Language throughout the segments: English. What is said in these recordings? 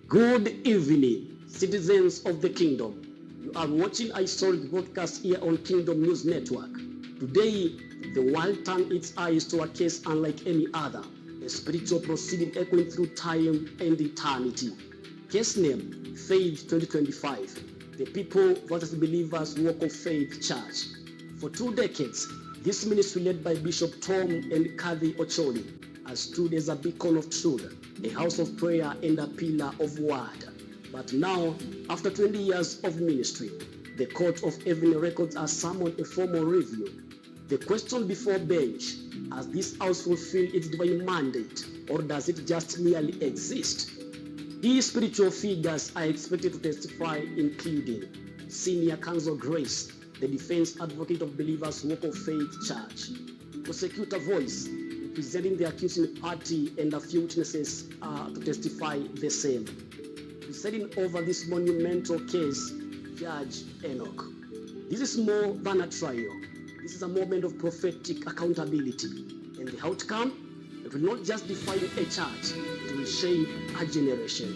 Good evening, citizens of the kingdom. You are watching a historic broadcast here on Kingdom News Network. Today, the world turned its eyes to a case unlike any other, a spiritual proceeding echoing through time and eternity. Case name, Faith 2025, the People versus Believers Walk of Faith Church. For 2 decades, this ministry led by Bishop Tom and Cathy Ocholi has stood as a beacon of truth, a house of prayer and a pillar of word. But now, after 20 years of ministry, the Court of Heavenly Records has summoned a formal review. The question before bench, has this house fulfilled its divine mandate, or does it just merely exist? Key spiritual figures are expected to testify, including Senior Counsel Grace, the defense advocate of Believers Walk of Faith Church, Prosecutor Voice, representing the accusing party, and a few witnesses to testify the same. Presiding over this monumental case, Judge Enoch. This is more than a trial. This is a moment of prophetic accountability. And the outcome, it will not just define a church, it will shape a generation.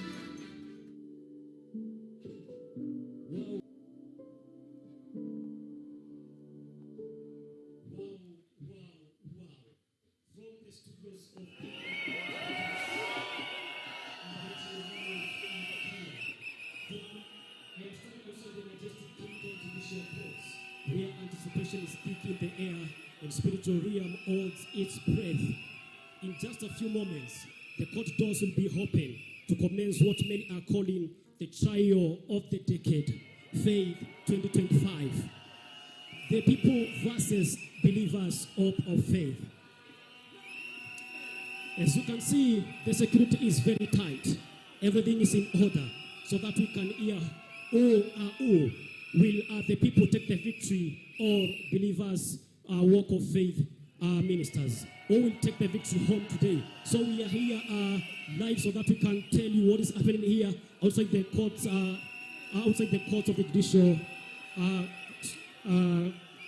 Where anticipation is thick in the air and spiritual realm holds its breath. In just a few moments, the court doors will be open to commence what many are calling the trial of the decade, Faith 2025. The people versus believers hope of faith. As you can see, the security is very tight. Everything is in order so that we can hear who will the people take the victory, or believers walk of faith ministers? Who will take the victory home today? So we are here live so that we can tell you what is happening here outside the courts, outside the court of the judicial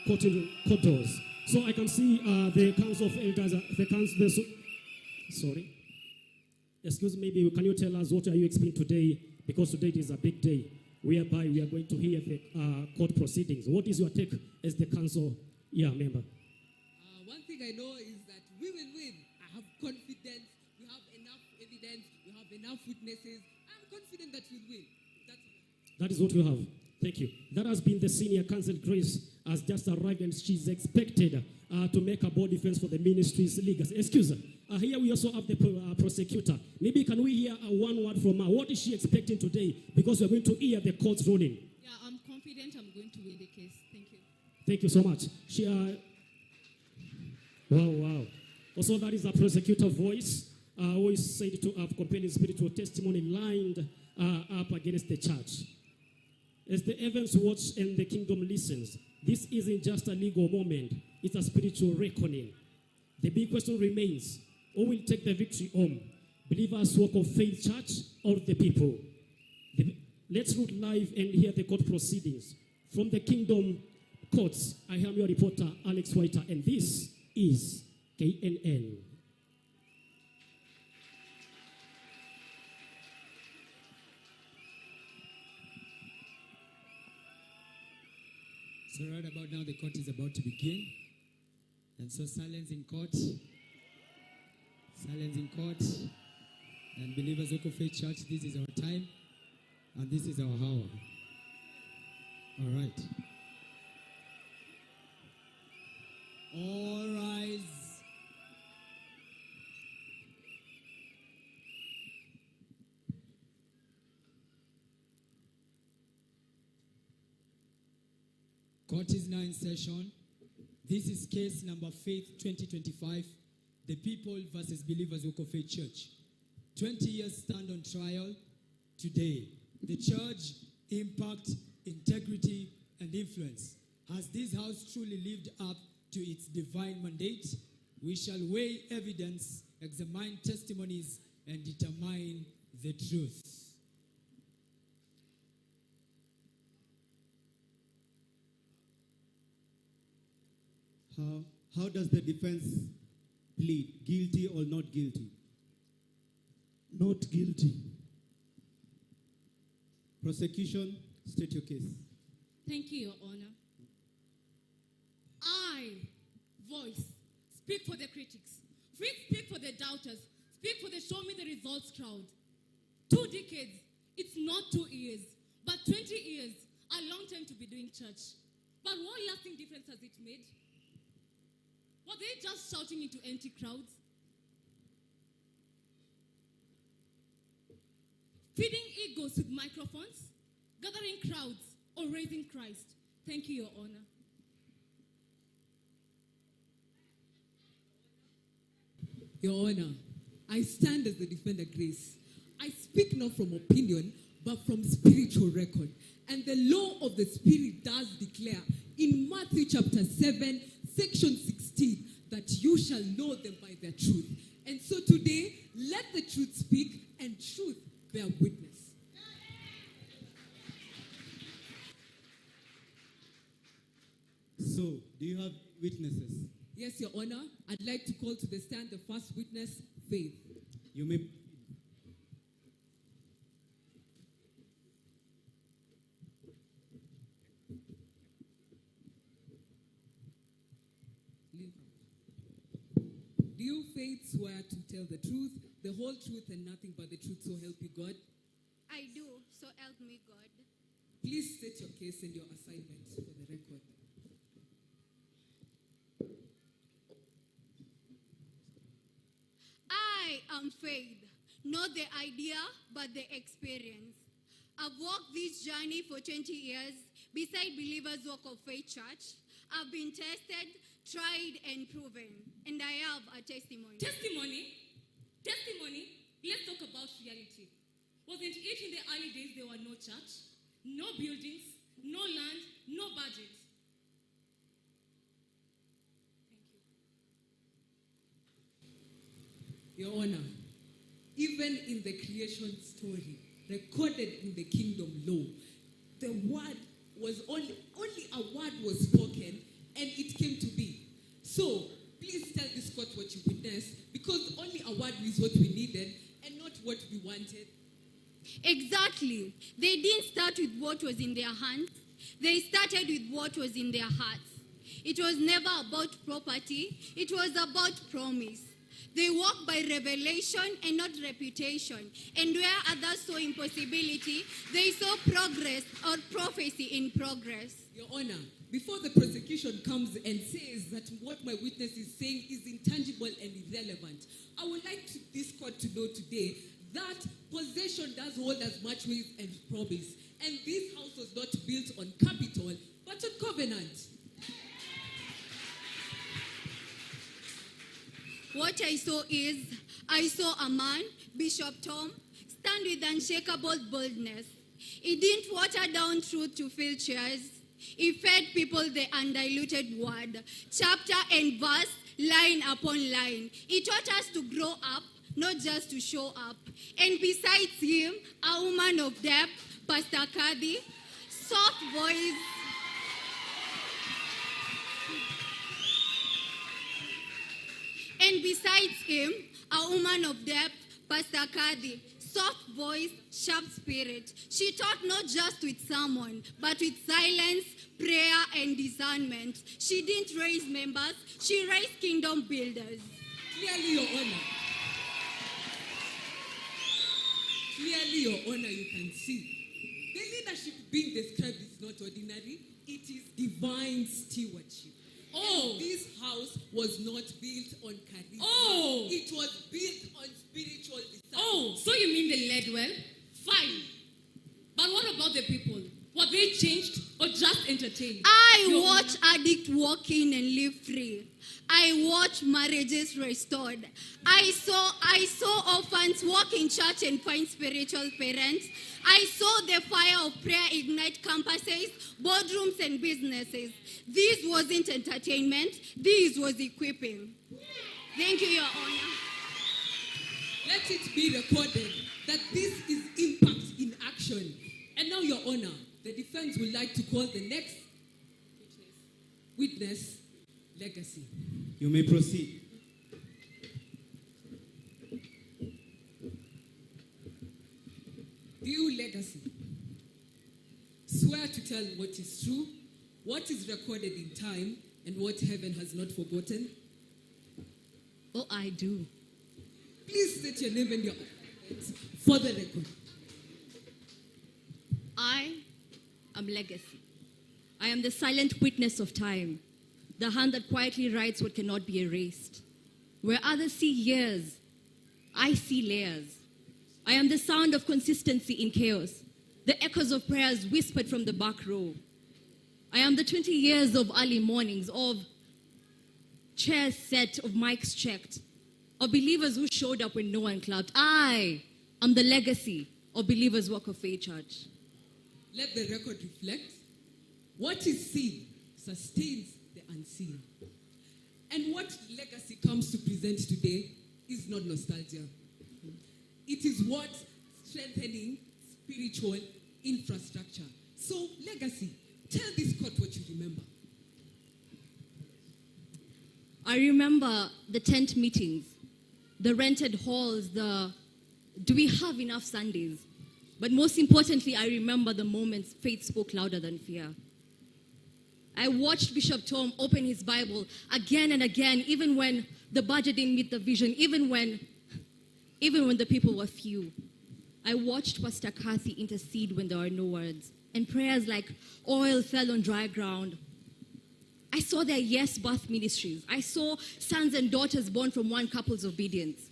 court doors. So I can see the council of elders, the council. Sorry. Excuse me, maybe can you tell us what are you expecting today? Because today is a big day, whereby we are going to hear the court proceedings. What is your take as the council member? One thing I know is that we will win. I have confidence. We have enough evidence. We have enough witnesses. I'm confident that we'll win. That is what you have. Thank you. That has been the senior counsel. Grace has just arrived and she's expected to make a bold defense for the ministry's legal. Excuse me. Here we also have the prosecutor. Maybe can we hear one word from her? What is she expecting today? Because we're going to hear the court's ruling. Yeah, I'm confident I'm going to win the case. Thank you. Thank you so much. Wow. Also, that is a prosecutor voice who is said to have compelling spiritual testimony lined up against the church. As the heavens watch and the kingdom listens, this isn't just a legal moment, it's a spiritual reckoning. The big question remains, who will take the victory home? Believers Walk of Faith Church or the people? Let's root live and hear the court proceedings. From the Kingdom Courts, I am your reporter, Alex Whiter, and this is KNN. So right about now, the court is about to begin. And so silence in court. Silence in court. And believers Walk of Faith Church, this is our time. And this is our hour. All right. All rise. Court is now in session. This is case number Faith 2025, the People versus Believers Walk of Faith Church. 20 years stand on trial today. The church, impact, integrity, and influence. Has this house truly lived up to its divine mandate? We shall weigh evidence, examine testimonies, and determine the truth. How does the defense plead? Guilty or not guilty? Not guilty. Prosecution, state your case. Thank you, Your Honor. I, voice, speak for the critics. Speak for the doubters. Speak for the show me the results crowd. 2 decades, it's not 2 years, but 20 years, a long time to be doing church. But what lasting difference has it made? Were they just shouting into empty crowds? Feeding egos with microphones, gathering crowds, or raising Christ? Thank you, Your Honor. Your Honor, I stand as the defender Grace. I speak not from opinion, but from spiritual record. And the law of the Spirit does declare in Matthew chapter 7, section 16, that you shall know them by their truth. And so today, let the truth speak and truth bear witness. So, do you have witnesses? Yes, Your Honor. I'd like to call to the stand the first witness, Faith. You may. Do you, Faith, swear to tell the truth, the whole truth, and nothing but the truth, so help you God? I do, so help me God. Please state your case and your assignment for the record. I am Faith, not the idea, but the experience. I've walked this journey for 20 years beside Believers Walk of Faith Church. I've been tested, tried, and proven, and I have a testimony. Testimony? Testimony? Let's talk about reality. Wasn't it in the early days there were no church, no buildings, no land, no budget? Thank you. Your Honor, even in the creation story recorded in the kingdom law, the word was only a word was spoken and it came to be. So please tell this court what you witnessed, because only a word is what we needed and not what we wanted. Exactly. They didn't start with what was in their hands. They started with what was in their hearts. It was never about property. It was about promise. They walked by revelation and not reputation. And where others saw impossibility, they saw progress or prophecy in progress. Your Honor, before the prosecution comes and says that what my witness is saying is intangible and irrelevant, I would like this court to know today that possession does hold as much weight and promise. And this house was not built on capital, but on covenant. What I saw a man, Bishop Tom, stand with unshakable boldness. He didn't water down truth to fill chairs. He fed people the undiluted word, chapter and verse, line upon line. He taught us to grow up, not just to show up. And besides him, a woman of depth, Pastor Cathy, soft voice. And besides him, a woman of depth, Pastor Cathy, soft voice, sharp spirit. She taught not just with sermon, but with silence, prayer, and discernment. She didn't raise members, she raised kingdom builders. Clearly, Your Honor. Clearly, Your Honor, you can see. The leadership being described is not ordinary. It is divine stewardship. Oh. And this house was not built on charisma. Oh. It was built on spiritual discernment. Oh, so you mean they led well? Fine. But what about the people? Were they changed or just entertained? I watch addicts walk in and live free. I watch marriages restored. I saw orphans walk in church and find spiritual parents. I saw the fire of prayer ignite campuses, boardrooms, and businesses. This wasn't entertainment. This was equipping. Thank you, Your Honor. Let it be recorded that this is impact in action. And now, Your Honor, the defense would like to call the next witness, Legacy. You may proceed. You, Legacy, tell what is true, what is recorded in time, and what heaven has not forgotten? Oh, I do. Please state your name and your for the record. I am legacy. I am the silent witness of time, the hand that quietly writes what cannot be erased. Where others see years, I see layers. I am the sound of consistency in chaos, the echoes of prayers whispered from the back row. I am the 20 years of early mornings, of chairs set, of mics checked, of believers who showed up when no one clapped. I am the legacy of Believers Walk of Faith Church. Let the record reflect. What is seen sustains the unseen. And what legacy comes to present today is not nostalgia. It is what strengthening spiritual infrastructure. So, legacy, tell this court what you remember. I remember the tent meetings, the rented halls, do we have enough Sundays? But most importantly, I remember the moments faith spoke louder than fear. I watched Bishop Tom open his Bible again and again, even when the budget didn't meet the vision, even when the people were few. I watched Pastor Cathy intercede when there were no words, and prayers like oil fell on dry ground. I saw their yes birth ministries. I saw sons and daughters born from one couple's obedience.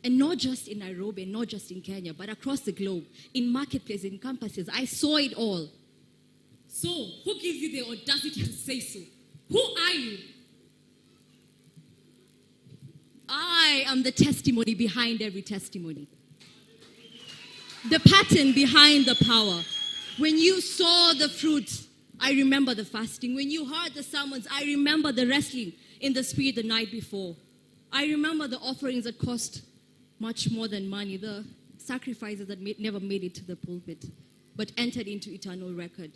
And not just in Nairobi, not just in Kenya, but across the globe, in marketplaces, in campuses. I saw it all. So, who gives you the audacity to say so? Who are you? I am the testimony behind every testimony. The pattern behind the power. When you saw the fruit, I remember the fasting. When you heard the sermons, I remember the wrestling in the spirit the night before. I remember the offerings that cost much more than money, the sacrifices that never made it to the pulpit, but entered into eternal record.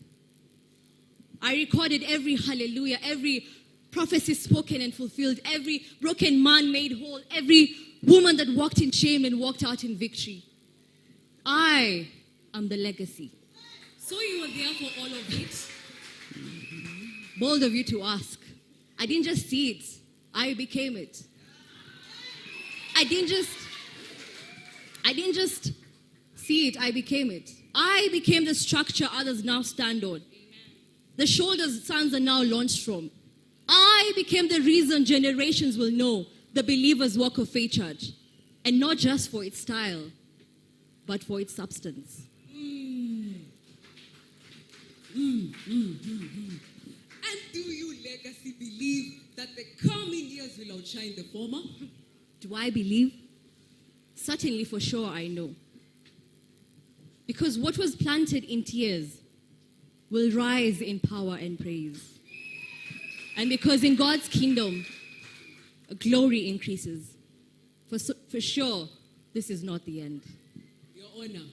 I recorded every hallelujah, every prophecy spoken and fulfilled, every broken man made whole, every woman that walked in shame and walked out in victory. I am the legacy. So you were there for all of it? Bold of you to ask. I didn't just see it, I became it. I didn't just see it, I became it. I became the structure others now stand on. The shoulders sons are now launched from. I became the reason generations will know the Believers Walk of Faith Church. And not just for its style, but for its substance. And do you, legacy, believe that the coming years will outshine the former? Do I believe? Certainly, for sure, I know. Because what was planted in tears will rise in power and praise. And because in God's kingdom, glory increases. For sure, this is not the end. Your Honor,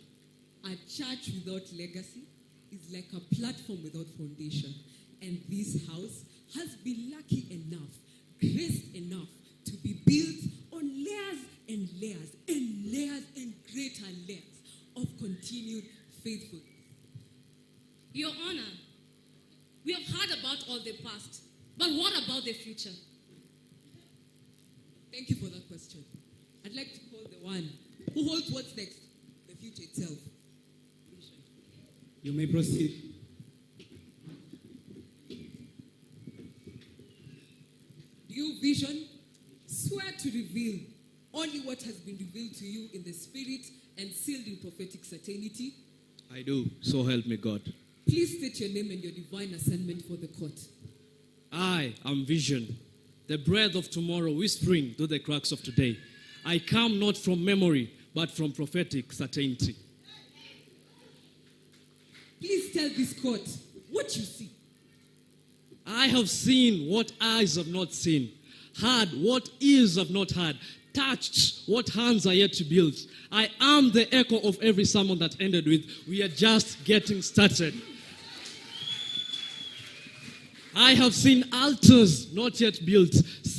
a church without legacy is like a platform without foundation. And this house has been lucky enough, graced enough to be built on layers and layers and layers and greater layers of continued faithfulness. Your Honor, we have heard about all the past, but what about the future? Thank you for that question. I'd like to call the one who holds what's next, the future itself. You may proceed. Do you vision? Swear to reveal only what has been revealed to you in the spirit and sealed in prophetic certainty? I do, so help me God. Please state your name and your divine assignment for the court. I am vision, the breath of tomorrow whispering through the cracks of today. I come not from memory, but from prophetic certainty. Please tell this court what you see. I have seen what eyes have not seen, heard what ears have not heard, touched what hands are yet to build. I am the echo of every sermon that ended with, we are just getting started. I have seen altars not yet built,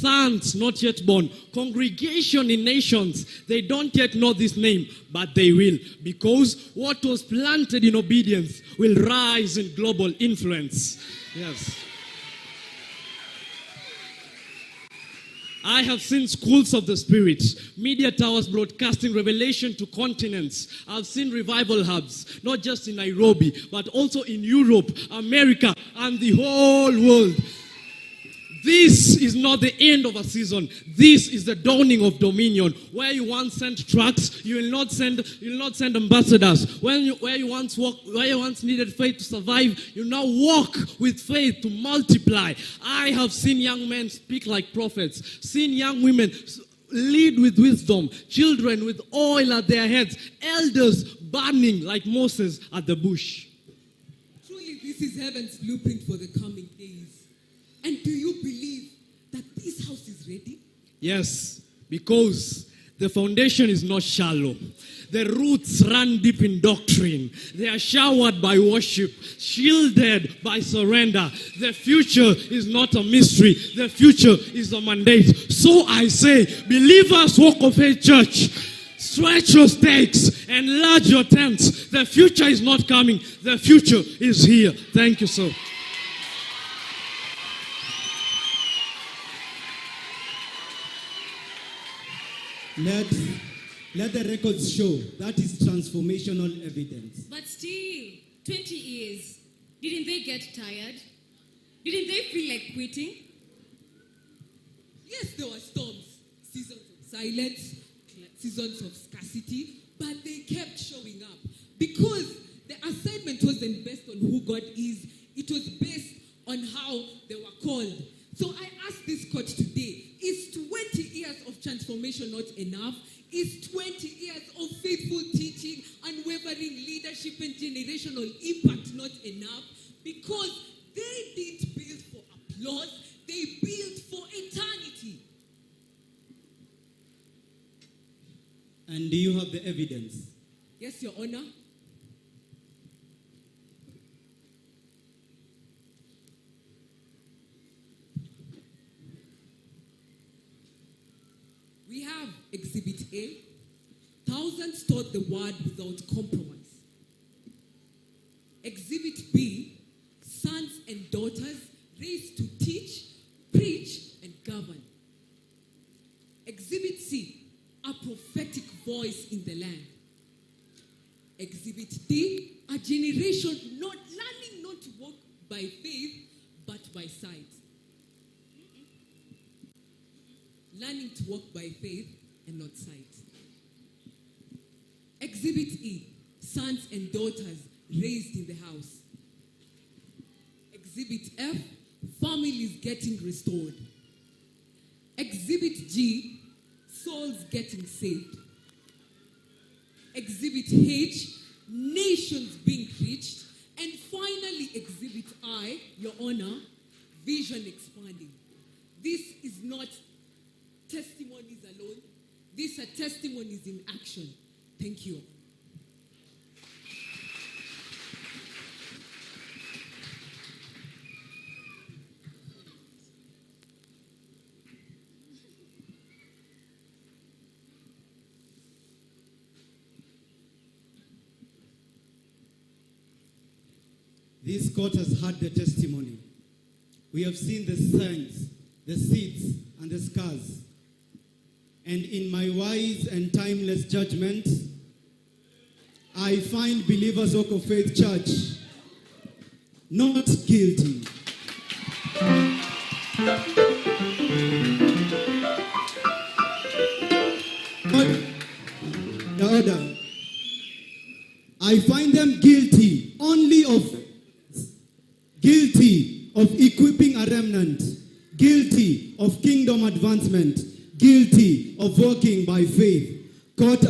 sons not yet born, congregation in nations. They don't yet know this name, but they will, because what was planted in obedience will rise in global influence. Yes. I have seen schools of the Spirit, media towers broadcasting revelation to continents. I've seen revival hubs, not just in Nairobi, but also in Europe, America, and the whole world. This is not the end of a season. This is the dawning of dominion. Where you once sent trucks, you will not send ambassadors. Where you once needed faith to survive, you now walk with faith to multiply. I have seen young men speak like prophets, seen young women lead with wisdom, children with oil at their heads, elders burning like Moses at the bush. Truly, this is heaven's blueprint for the coming days. And do you believe that this house is ready? Yes, because the foundation is not shallow. The roots run deep in doctrine. They are showered by worship, shielded by surrender. The future is not a mystery. The future is a mandate. So I say, believers, Walk of Faith Church, stretch your stakes, enlarge your tents. The future is not coming. The future is here. Thank you, sir. Let the records show that is transformational evidence. But still, 20 years, didn't they get tired? Didn't they feel like quitting? Yes, there were storms, seasons of silence, seasons of scarcity, but they kept showing up because the assignment wasn't based on who God is, it was based on how they were called. So I ask this court today, is 20 years of transformation not enough? Is 20 years of faithful teaching, unwavering leadership, and generational impact not enough? Because they didn't build for applause, they built for eternity. And do you have the evidence? Yes, Your Honor. We have Exhibit A. Thousands taught the word without compromise. Exhibit B. Sons and daughters raised to teach, preach, and govern. Exhibit C. A prophetic voice in the land. Exhibit D. A generation not learning not to walk by faith, but by sight. Learning to walk by faith and not sight. Exhibit E, sons and daughters raised in the house. Exhibit F, families getting restored. Exhibit G, souls getting saved. Exhibit H, nations being reached. And finally, Exhibit I, Your Honor, vision expanding. This is not testimonies alone. These are testimonies in action. Thank you. This court has heard the testimony. We have seen the signs, the seeds, and the scars. And in my wise and timeless judgment, I find Believers Walk of Faith Church not guilty. The order. I find them guilty only of equipping a remnant, guilty of kingdom advancement, guilty of walking by faith. Court